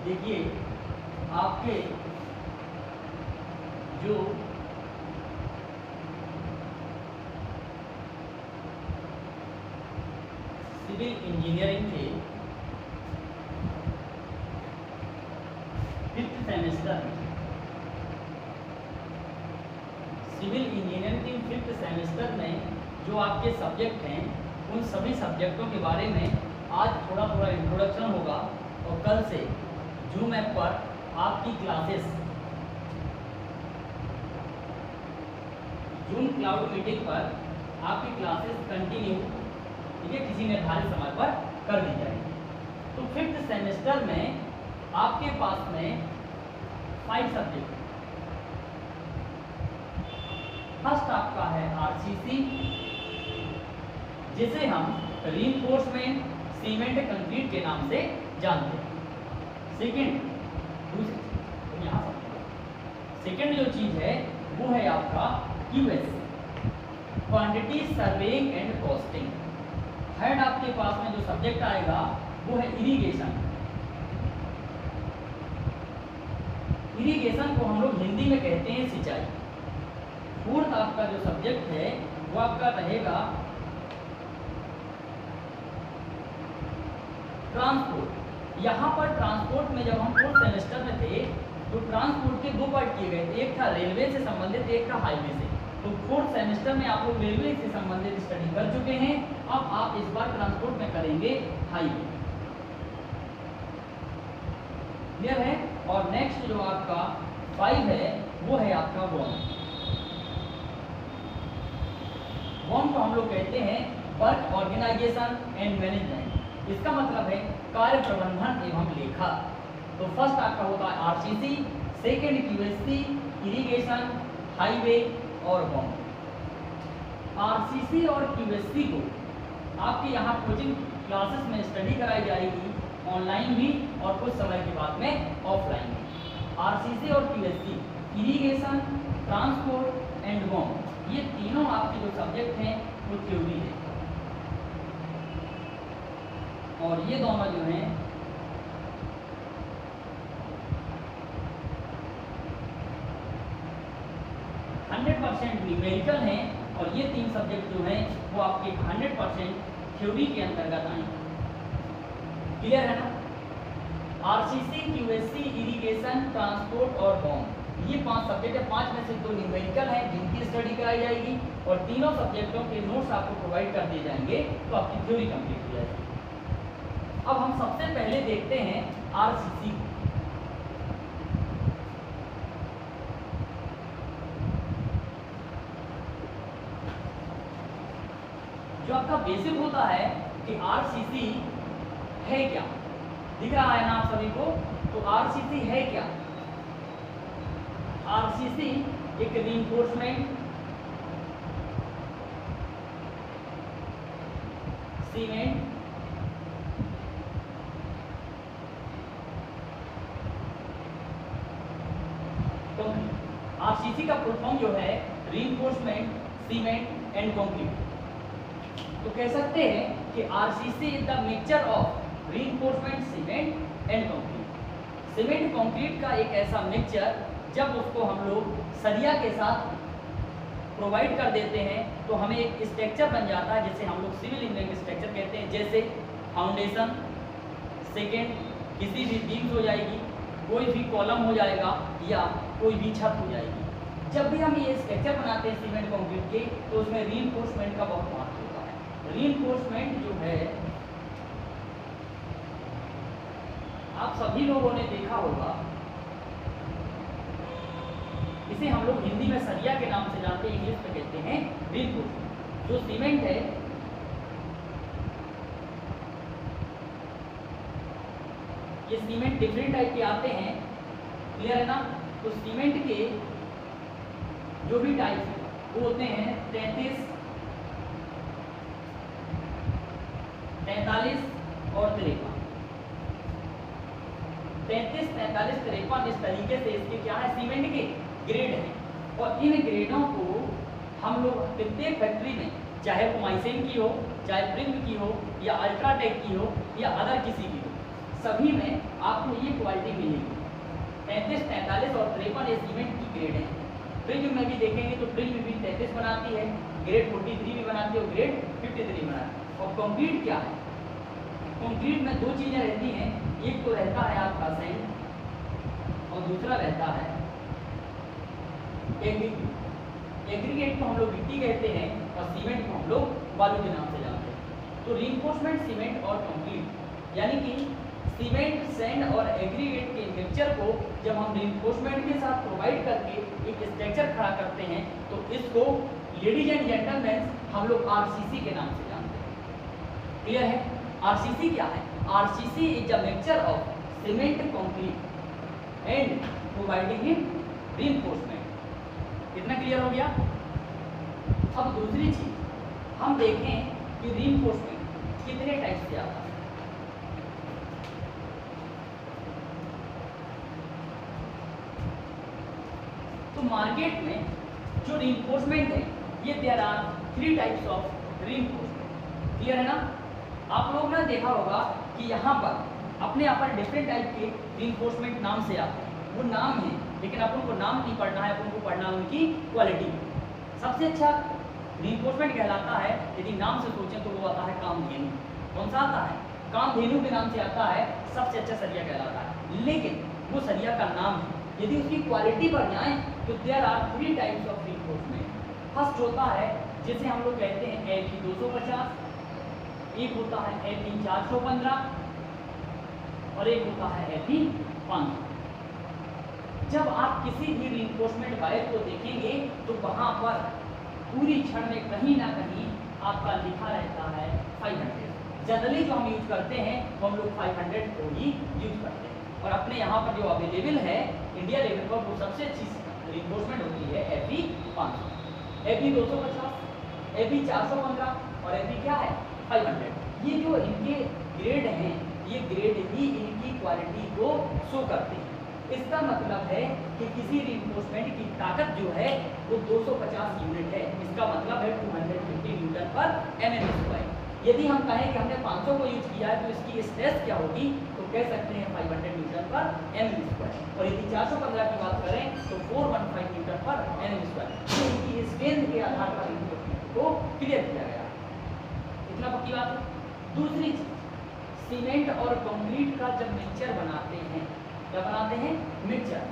देखिए आपके जो सिविल इंजीनियरिंग के 5th सेमेस्टर में, सिविल इंजीनियरिंग के 5th सेमेस्टर में जो आपके सब्जेक्ट हैं उन सभी सब्जेक्टों के बारे में आज थोड़ा थोड़ा इंट्रोडक्शन होगा। और कल से जूम ऐप पर आपकी क्लासेस, जूम क्लाउड मीटिंग पर आपकी क्लासेस कंटिन्यू, ठीक है, किसी निर्धारित समय पर कर दी जाएगी। तो 5th सेमेस्टर में आपके पास में 5 सब्जेक्ट। फर्स्ट आपका है आरसीसी, जिसे हम रीइंफोर्समेंट सीमेंट कंक्रीट के नाम से जानते हैं। सेकेंड जो चीज है वो है आपका QSC, quantity surveying and costing. Third आपके पास में जो सब्जेक्ट आएगा वो है इरिगेशन। इरिगेशन को हम लोग हिंदी में कहते हैं सिंचाई। फोर्थ आपका जो सब्जेक्ट है वो आपका रहेगा ट्रांसपोर्ट। यहाँ पर ट्रांसपोर्ट में जब हम 4th सेमेस्टर में थे तो ट्रांसपोर्ट के 2 पार्ट किए गए थे, एक था रेलवे से संबंधित, एक था हाईवे से। तो 4th सेमेस्टर में आप लोग रेलवे से संबंधित स्टडी कर चुके हैं, अब आप इस बार ट्रांसपोर्ट में करेंगे हाईवे। क्लियर है? और नेक्स्ट जो आपका 5 है वो है आपका वॉन। वॉन को हम लोग कहते हैं वर्क ऑर्गेनाइजेशन एंड मैनेजमेंट। इसका मतलब है कार्य प्रबंधन एवं लेखा। तो फर्स्ट आपका होता है RCC, second QSC, irrigation, highway और वॉन। आरसीसी और क्यूएससी को आपके यहाँ कोचिंग क्लासेस में स्टडी कराई जाएगी, ऑनलाइन भी और कुछ समय के बाद में ऑफलाइन भी। आरसीसी और QSC, irrigation, transport and won, ये तीनों आपके जो सब्जेक्ट हैं वो थ्योरी है। और ये दोनों जो हैं 100% न्यूमेरिकल हैं, और ये 3 सब्जेक्ट जो हैं वो आपके 100% थ्योरी के अंतर्गत आएंगे। क्लियर है ना? आरसीसी, क्यूएससी, इरिगेशन, ट्रांसपोर्ट और वॉन, ये 5 सब्जेक्ट है। 5 में से 2 न्यूमेरिकल हैं जिनकी स्टडी कराई जाएगी, और तीनों सब्जेक्टों के नोट्स आपको प्रोवाइड कर दिए जाएंगे, तो आपकी थ्योरी कंप्लीट हो जाएगी। अब हम सबसे पहले देखते हैं आरसीसी। जो आपका बेसिक होता है कि आरसीसी है क्या, दिख रहा है ना आप सभी को? तो आरसीसी है क्या? आरसीसी एक रीइंफोर्समेंट सीमेंट आरसीसी का फुल फॉर्म जो है रीइंफोर्समेंट सीमेंट एंड कंक्रीट। तो कह सकते हैं कि RCC is the mixture of reinforcement cement and concrete. Cement concrete का एक ऐसा मिक्सचर जब उसको हम लोग सरिया के साथ प्रोवाइड कर देते हैं तो हमें एक स्ट्रक्चर बन जाता है, जिसे हम लोग सिविल इंजीनियरिंग स्ट्रक्चर कहते हैं। जैसे फाउंडेशन, सेकेंड किसी भी बीम्स हो जाएगी, कोई भी कॉलम हो जाएगा, या कोई भी छत हो जाएगी। जब भी हम ये स्ट्रक्चर बनाते हैं सीमेंट कंक्रीट के, तो उसमें रीइंफोर्समेंट का बहुत महत्व होता है। रीइंफोर्समेंट जो है आप सभी लोगों ने देखा होगा, इसे हम लोग हिंदी में सरिया के नाम से जानते हैं, इंग्लिश में कहते हैं रीइंफोर्समेंट। जो सीमेंट है ये सीमेंट डिफरेंट टाइप के आते हैं, क्लियर है ना? तो सीमेंट के जो भी टाइप वो होते हैं 33, 43 और 53। 33, 43, 53 इस तरीके से इसके क्या है, सीमेंट के ग्रेड हैं। और इन ग्रेडों को हम लोग प्रत्येक फैक्ट्री में, चाहे वो माइसेन की हो, चाहे प्रिज्म की हो, या अल्ट्राटेक की हो, या अदर किसी की हो, सभी में आपको ये क्वालिटी मिलेगी। 33, 43 और 53 ये सीमेंट की ग्रेड है। प्रिज्म में भी देखेंगे तो प्रिज्म भी 33 बनाती है, ग्रेड 43 भी बनाती है और ग्रेड 53 बनाती है। और कंक्रीट क्या है? कंक्रीट में दो चीज़ें रहती हैं, एक तो रहता है आपका सैंड और दूसरा रहता है एग्रीगेट। एग्रीगेट को हम लोग गिट्टी कहते हैं और सीमेंट को हम लोग बालू के नाम से जानते हैं। तो रीइंफोर्समेंट सीमेंट और कंक्रीट यानी कि सीमेंट, सैंड और एग्रीगेट के मिक्सचर को जब हम रीइंफोर्समेंट के साथ प्रोवाइड करके एक स्ट्रक्चर खड़ा करते हैं तो इसको लेडीज एंड जेंटलमैन हम लोग आरसीसी के नाम से जानते हैं। क्लियर है? आरसीसी क्या है? RCC is a mixture of cement, concrete and providing in reinforcement. इतना क्लियर हो गया? अब दूसरी चीज हम देखें कि रीइंफोर्समेंट कितने टाइप से आता है। तो मार्केट में जो रीइंफोर्समेंट है ये there are 3 types of reinforcement. Clear है ना? आप लोग ने देखा होगा कि यहाँ पर अपने यहाँ पर डिफरेंट टाइप के रीइंफोर्समेंट नाम से आते हैं। वो नाम है लेकिन अपन को नाम नहीं पढ़ना है, अपन को पढ़ना है उनकी क्वालिटी। सबसे अच्छा रीइंफोर्समेंट कहलाता है, यदि नाम से सोचें तो वो आता है कामधेनु। कौन सा आता है? कामधेनु के नाम से आता है, सबसे अच्छा सरिया कहलाता है। लेकिन वो सरिया का नाम है, यदि उसकी क्वालिटी पर जाएं तो there are 3 types of reinforcement. First होता है जिसे हम लोग कहते हैं एपी 250, एक होता है एपी 415 और एक होता है एपी 500। जब आप किसी भी रीइंफोर्समेंट वायर को देखेंगे तो वहां पर पूरी छड़ में कहीं ना कहीं आपका लिखा रहता है 500। जनरली जो हम यूज करते हैं वो हम लोग 500 को ही यूज करते हैं। और अपने यहाँ पर जो अवेलेबल है इंडिया लेवल पर वो सबसे अच्छी रीइंफोर्समेंट होती है एपी 500, एपी 250, एपी 415 और एपी क्या है 500। ये जो इनके ग्रेड हैं ये ग्रेड ही इनकी क्वालिटी को शो करते हैं। इसका मतलब है कि किसी रीइंफोर्समेंट की ताकत जो है वो 250 यूनिट है। इसका मतलब है 250 न्यूटन पर mm²। यदि हम कहें कि हमने 500 को यूज किया है तो इसकी स्ट्रेस क्या होगी, तो कह सकते हैं 500 न्यूटन पर mm²। और यदि 415 की बात करें तो 415 न्यूटन पर mm²। तो इनकी स्ट्रेंथ के आधार पर रीइंफोर्समेंट को क्लियर किया गया। इतना पक्की बात है। दूसरी चीज, सीमेंट और कंक्रीट का जब मिक्सचर बनाते हैं, क्या बनाते हैं? मिक्सचर।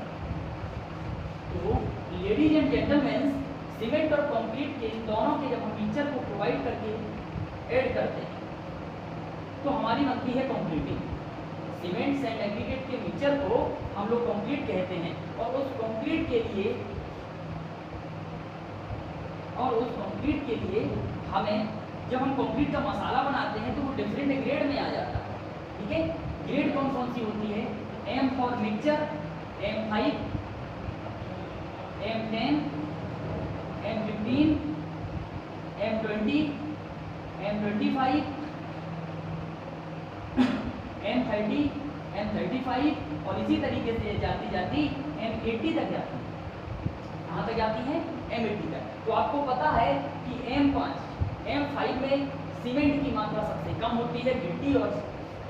तो लेडीज एंड जेंटलमैन, सीमेंट और कंक्रीट के इन दोनों के जब हम मिक्सचर को प्रोवाइड करके ऐड करते हैं तो हमारी बनती है कंक्रीटिंग। सीमेंट, सैंड, एग्रीगेट के मिक्सचर को हम लोग कंक्रीट कहते हैं। और उस कंक्रीट के लिए हमें जब हम कंक्रीट का मसाला बनाते हैं तो वो डिफरेंट ग्रेड में आ जाता है। ठीक है? ग्रेड कौन कौन सी होती है? M for mixture, M5, M10, M15, M20, M25, M30, M35 और इसी तरीके से जाती जाती M80 तक जाती है। कहाँ तक जाती है? M80 तक। तो आपको पता है कि M5 में सीमेंट की मात्रा सबसे कम होती है, गिट्टी और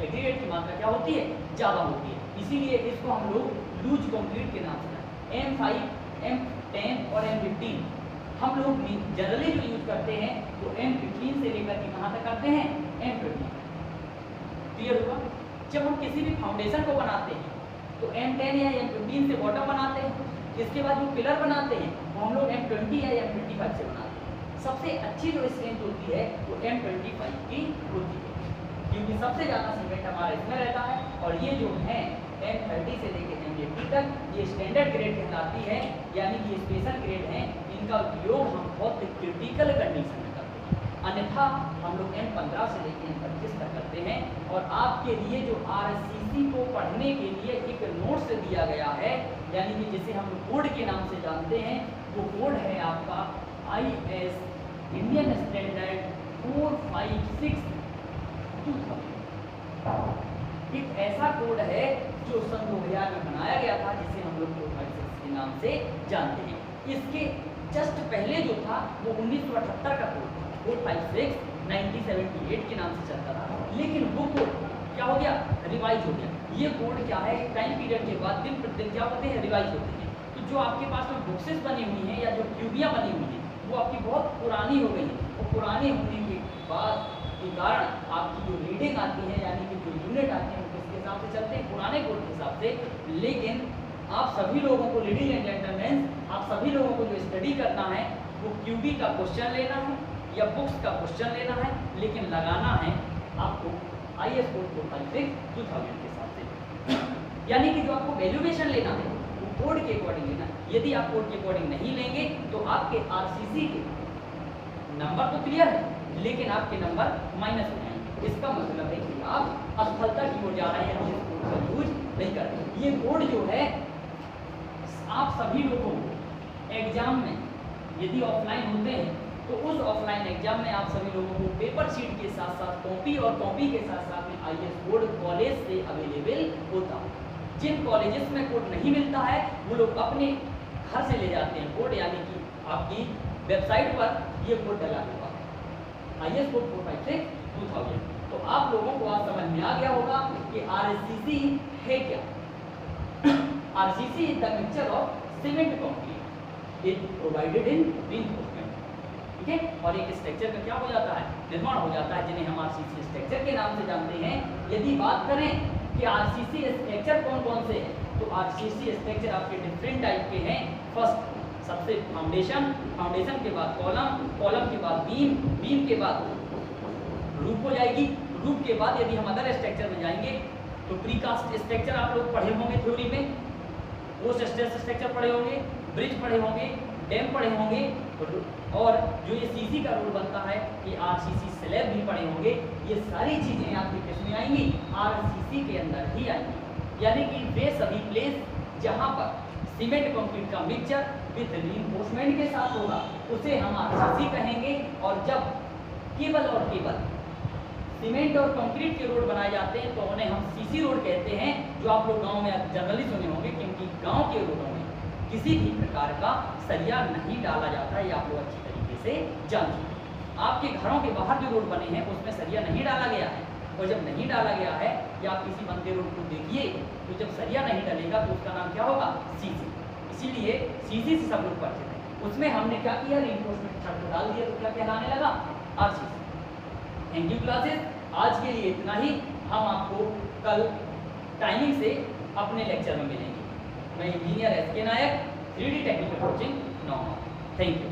एग्रीगेट की मात्रा क्या होती है? ज़्यादा होती है। इसीलिए इसको हम लोग लूज कंक्रीट के नाम से M5, M10 और M15 हम लोग जनरली जो यूज करते हैं वो M15 से लेकर के कहाँ तक करते हैं? M20। क्लियर हुआ? जब हम किसी भी फाउंडेशन को बनाते हैं तो M10 या M15 से बॉटम बनाते हैं। इसके बाद जो पिलर बनाते हैं वो हम लोग M20 या M25 से बनाते हैं। सबसे अच्छी जो स्ट्रेंथ होती है वो M25 की होती है, क्योंकि सबसे ज़्यादा सीमेंट हमारा इसमें रहता है। और ये जो है M30 से लेकर M80 तक ये स्टैंडर्ड ग्रेड कहलाती है, यानी कि स्पेशल ग्रेड हैं। इनका उपयोग हम बहुत क्रिटिकल कंडीशन में करते हैं, अन्यथा हम लोग M15 से लेकर M25 तक करते हैं। और आपके लिए जो RCC को पढ़ने के लिए एक नोट्स दिया गया है, यानी कि जिसे हम कोड के नाम से जानते हैं, वो कोड है आपका IS इंडियन स्टैंडर्ड 456 एक ऐसा कोड है जो सन 2000 में बनाया गया था, जिसे हम लोग 456 के नाम से जानते हैं। इसके जस्ट पहले जो था वो 1978 का कोड था, 456 1978 के नाम से चलता था। लेकिन वो कोड क्या हो गया, रिवाइज हो गया। ये कोड क्या है, टाइम पीरियड के बाद दिन प्रतिदिन क्या होते हैं, रिवाइज होते हैं। तो जो आपके पास में बुक्सेस बनी हुई हैं या जो क्यूबियाँ बनी हुई हैं वो आपकी बहुत पुरानी हो गई है, और पुरानी होने के बाद के कारण आपकी जो रीडिंग आती है यानी कि जो यूनिट आते हैं वो किसके हिसाब से चलते हैं, पुराने कोड के हिसाब से। लेकिन आप सभी लोगों को, लेडीज एंड जेंटलमैन, आप सभी लोगों को जो स्टडी करना है वो क्यूबी का क्वेश्चन लेना है या बुक्स का क्वेश्चन लेना है, लेकिन लगाना है आपको IS कोड 456-2000 के हिसाब से। यानी कि जो आपको वैल्यूएशन लेना है वो कोड के अकॉर्डिंग लेना है। यदि आप कोड के अकॉर्डिंग नहीं लेंगे तो आपके RCC के नंबर तो क्लियर है लेकिन आपके नंबर माइनस हो जाएंगे। इसका मतलब है कि आप असफलता की ओर जा रहे हैं, इस कोड का यूज नहीं कर रहे। ये कोड जो है आप सभी लोगों को एग्जाम में यदि ऑफलाइन होते हैं तो उस ऑफलाइन एग्जाम में आप सभी लोगों को पेपर शीट के साथ साथ कॉपी और कॉपी के साथ साथ में IS कोड कॉलेज से अवेलेबल होता है। जिन कॉलेजेस में कोड नहीं मिलता है वो लोग अपने घर से ले जाते हैं कोड, यानी कि आपकी वेबसाइट पर ये कोड डला हुआ है IS कोड 456-2000। तो आप लोगों को आज समझ में आ गया होगा कि RCC है क्या। RCC is the mixture of cement concrete is provided in reinforcement, ठीक है। और एक स्ट्रक्चर का क्या हो जाता है, निर्माण हो जाता है, जिन्हें हम RCC स्ट्रक्चर के नाम से जानते हैं। यदि बात करें कि RCC स्ट्रक्चर कौन कौन से हैं तो RCC स्ट्रक्चर आपके डिफरेंट टाइप के हैं। फर्स्ट सबसे फाउंडेशन, फाउंडेशन के बाद कॉलम, कॉलम के बाद बीम, बीम के बाद रूफ हो जाएगी, रूफ के बाद यदि हम अदर स्ट्रक्चर में जाएंगे तो प्रीकास्ट स्ट्रक्चर आप लोग पढ़े होंगे थ्योरी में, पोस्ट स्ट्रक्चर पढ़े होंगे, ब्रिज पढ़े होंगे, डैम पढ़े होंगे, और जो ये CC का रोल बनता है ये RCC स्लैब भी पढ़े होंगे। ये सारी चीज़ें आपके किसमें आएंगी, RCC के अंदर ही आएंगी। यानी कि वे सभी प्लेस जहाँ पर सीमेंट कंक्रीट का मिक्सचर विथ रीइंफोर्समेंट के साथ होगा उसे हम RCC कहेंगे। और जब केवल और केवल सीमेंट और कंक्रीट के रोड बनाए जाते हैं तो उन्हें हम CC रोड कहते हैं, जो आप लोग गांव में जनरली सुने होंगे, क्योंकि गांव के रोडों में किसी भी प्रकार का सरिया नहीं डाला जाता है, ये आप लोग अच्छी तरीके से जानते हैं। आपके घरों के बाहर जो रोड बने हैं उसमें सरिया नहीं डाला गया है, और जब नहीं डाला गया है या आप किसी बनते रोड को देखिए तो जब सरिया नहीं डलेगा तो उसका नाम क्या होगा, CC। इसीलिए CC से सब लोग परिचित हैं। उसमें हमने क्या किया, रीइंफोर्समेंट छड़ डाल दिया तो क्या कहलाने लगा, RCC। थैंक यू क्लासेस, आज के लिए इतना ही। हम आपको कल टाइमिंग से अपने लेक्चर में मिलेंगे। मैं engineer SK Nayak, 3D technical coaching, normal. Thank you.